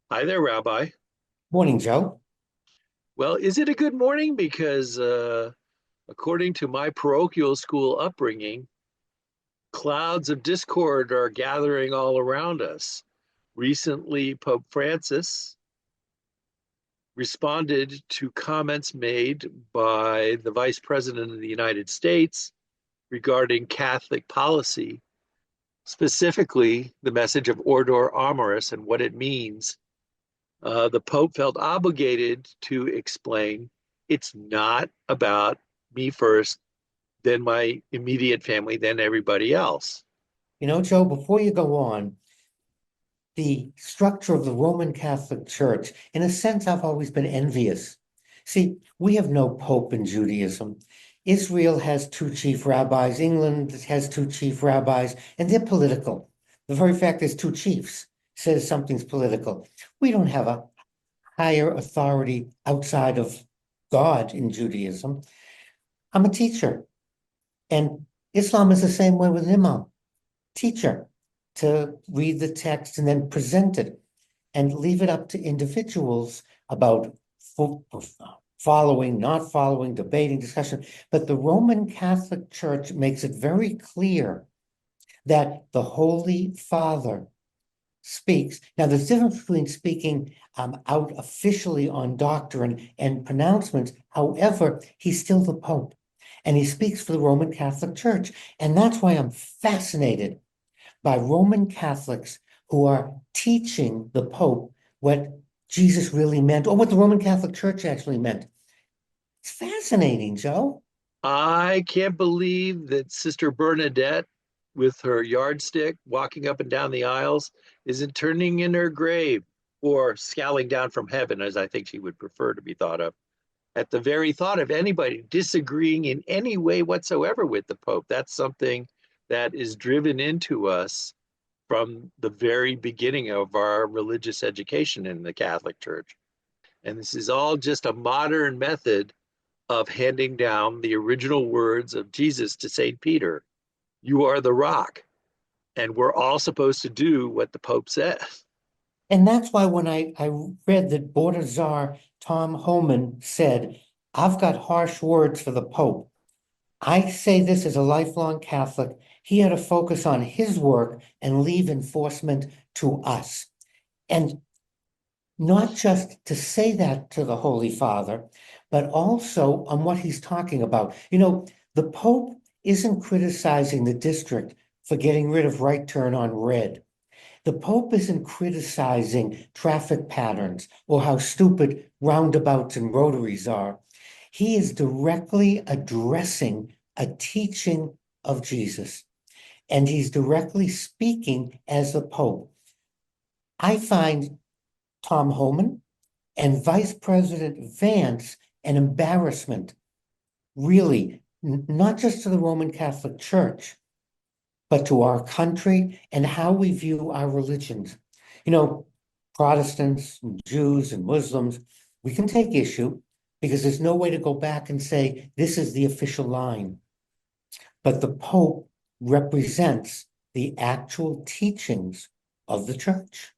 Hi there, Rabbi. Morning, Joe. Well, is it a good morning? Because according to my parochial school upbringing, clouds of discord are gathering all around us. Recently, Pope Francis responded to comments made by the Vice President of the United States regarding Catholic policy, specifically the message of Order Amoris and what it means. The Pope felt obligated to explain it's not about me first, then my immediate family, then everybody else. Joe, before you go on, the structure of the Roman Catholic Church, in a sense, I've always been envious. See, we have no pope in Judaism. Israel has two chief rabbis, England has two chief rabbis, and they're political. The very fact there's two chiefs says something's political. We don't have a higher authority outside of God in Judaism. I'm a teacher, and Islam is the same way with an imam. Teacher to read the text and then present it and leave it up to individuals about following, not following, debating, discussion. But the Roman Catholic Church makes it very clear that the Holy Father speaks. Now, there's a difference between speaking out officially on doctrine and pronouncements. However, he's still the Pope and he speaks for the Roman Catholic Church. And that's why I'm fascinated by Roman Catholics who are teaching the Pope what Jesus really meant, or what the Roman Catholic Church actually meant. It's fascinating, Joe. I can't believe that Sister Bernadette, with her yardstick, walking up and down the aisles, isn't turning in her grave or scowling down from heaven, as I think she would prefer to be thought of, at the very thought of anybody disagreeing in any way whatsoever with the Pope. That's something that is driven into us from the very beginning of our religious education in the Catholic Church. And this is all just a modern method of handing down the original words of Jesus to St. Peter. You are the rock. And we're all supposed to do what the Pope says. And that's why when I read that Border Czar Tom Homan said, I've got harsh words for the Pope. I say this as a lifelong Catholic. He had to focus on his work and leave enforcement to us. And not just to say that to the Holy Father, but also on what he's talking about. The Pope isn't criticizing the district for getting rid of right turn on red. The Pope isn't criticizing traffic patterns or how stupid roundabouts and rotaries are. He is directly addressing a teaching of Jesus, and he's directly speaking as the Pope. I find Tom Homan and Vice President Vance an embarrassment, really, not just to the Roman Catholic Church, but to our country and how we view our religions. You know, Protestants, and Jews, and Muslims, we can take issue because there's no way to go back and say this is the official line. But the Pope represents the actual teachings of the church.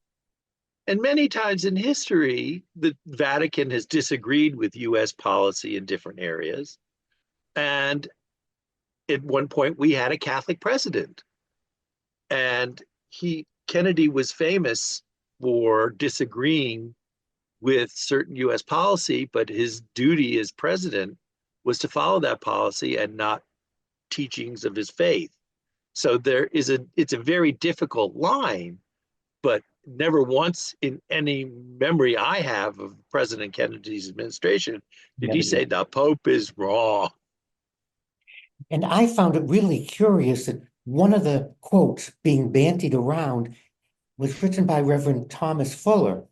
And many times in history, the Vatican has disagreed with US policy in different areas. And at one point, we had a Catholic president. And Kennedy was famous for disagreeing with certain US policy, but his duty as president was to follow that policy and not teachings of his faith. So it's a very difficult line, but never once in any memory I have of President Kennedy's administration did he Never say did. the Pope is wrong. And I found it really curious that one of the quotes being bandied around was written by Reverend Thomas Fuller.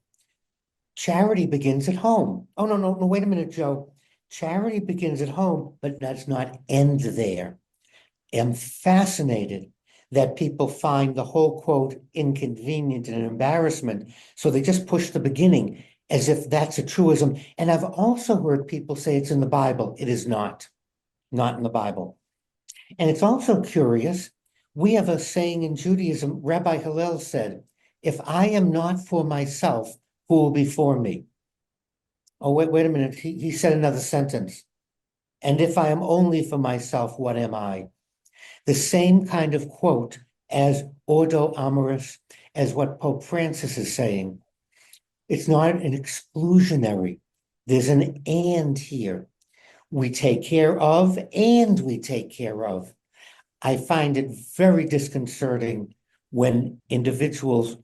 Charity begins at home. Oh, no, no, no, wait a minute, Joe. Charity begins at home, but does not end there. I'm fascinated that people find the whole quote inconvenient and an embarrassment. So they just push the beginning as if that's a truism. And I've also heard people say it's in the Bible. It is not in the Bible. And it's also curious. We have a saying in Judaism, Rabbi Hillel said, if I am not for myself, who will be for me. Oh, wait a minute. He said another sentence. And if I am only for myself, what am I? The same kind of quote as Ordo Amoris, as what Pope Francis is saying. It's not an exclusionary. There's an and here. We take care of and we take care of. I find it very disconcerting when individuals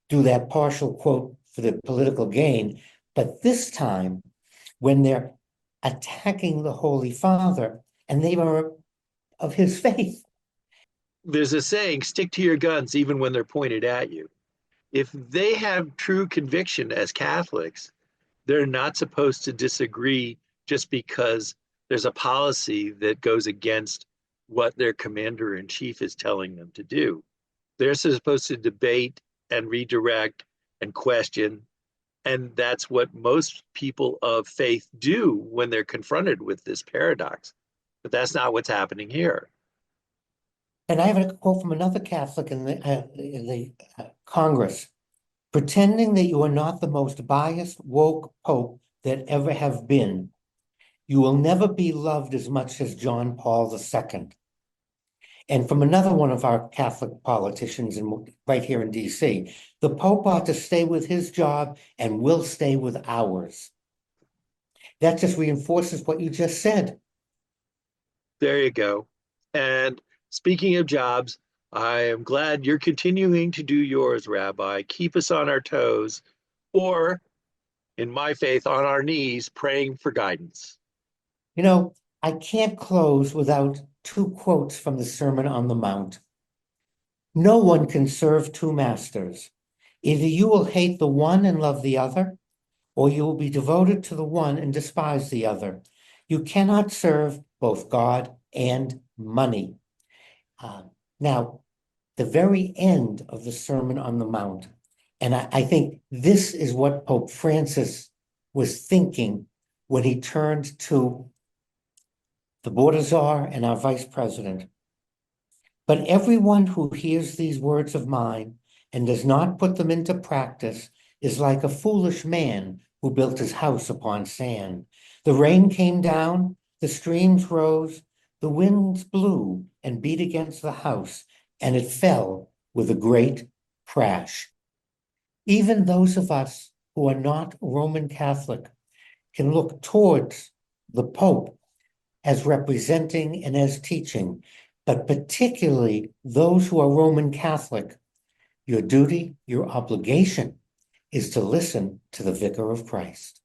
do that partial quote for the political gain, but this time when they're attacking the Holy Father and they are of his faith. There's a saying, stick to your guns even when they're pointed at you. If they have true conviction as Catholics, they're not supposed to disagree just because there's a policy that goes against what their commander in chief is telling them to do. They're supposed to debate and redirect and question. And that's what most people of faith do when they're confronted with this paradox. But that's not what's happening here. And I have a quote from another Catholic in the Congress. Pretending that you are not the most biased, woke Pope that ever have been, you will never be loved as much as John Paul II. And from another one of our Catholic politicians right here in DC, the Pope ought to stay with his job and we'll stay with ours. That just reinforces what you just said. There you go. And speaking of jobs, I am glad you're continuing to do yours, Rabbi. Keep us on our toes, or in my faith, on our knees, praying for guidance. You know, I can't close without two quotes from the Sermon on the Mount. No one can serve two masters. Either you will hate the one and love the other, or you will be devoted to the one and despise the other. You cannot serve both God and money. Now, the very end of the Sermon on the Mount, and I think this is what Pope Francis was thinking when he turned to the border czar and our vice president. But everyone who hears these words of mine and does not put them into practice is like a foolish man who built his house upon sand. The rain came down, the streams rose, the winds blew and beat against the house, and it fell with a great crash. Even those of us who are not Roman Catholic can look towards the Pope as representing and as teaching, but particularly those who are Roman Catholic. Your duty, your obligation is to listen to the Vicar of Christ.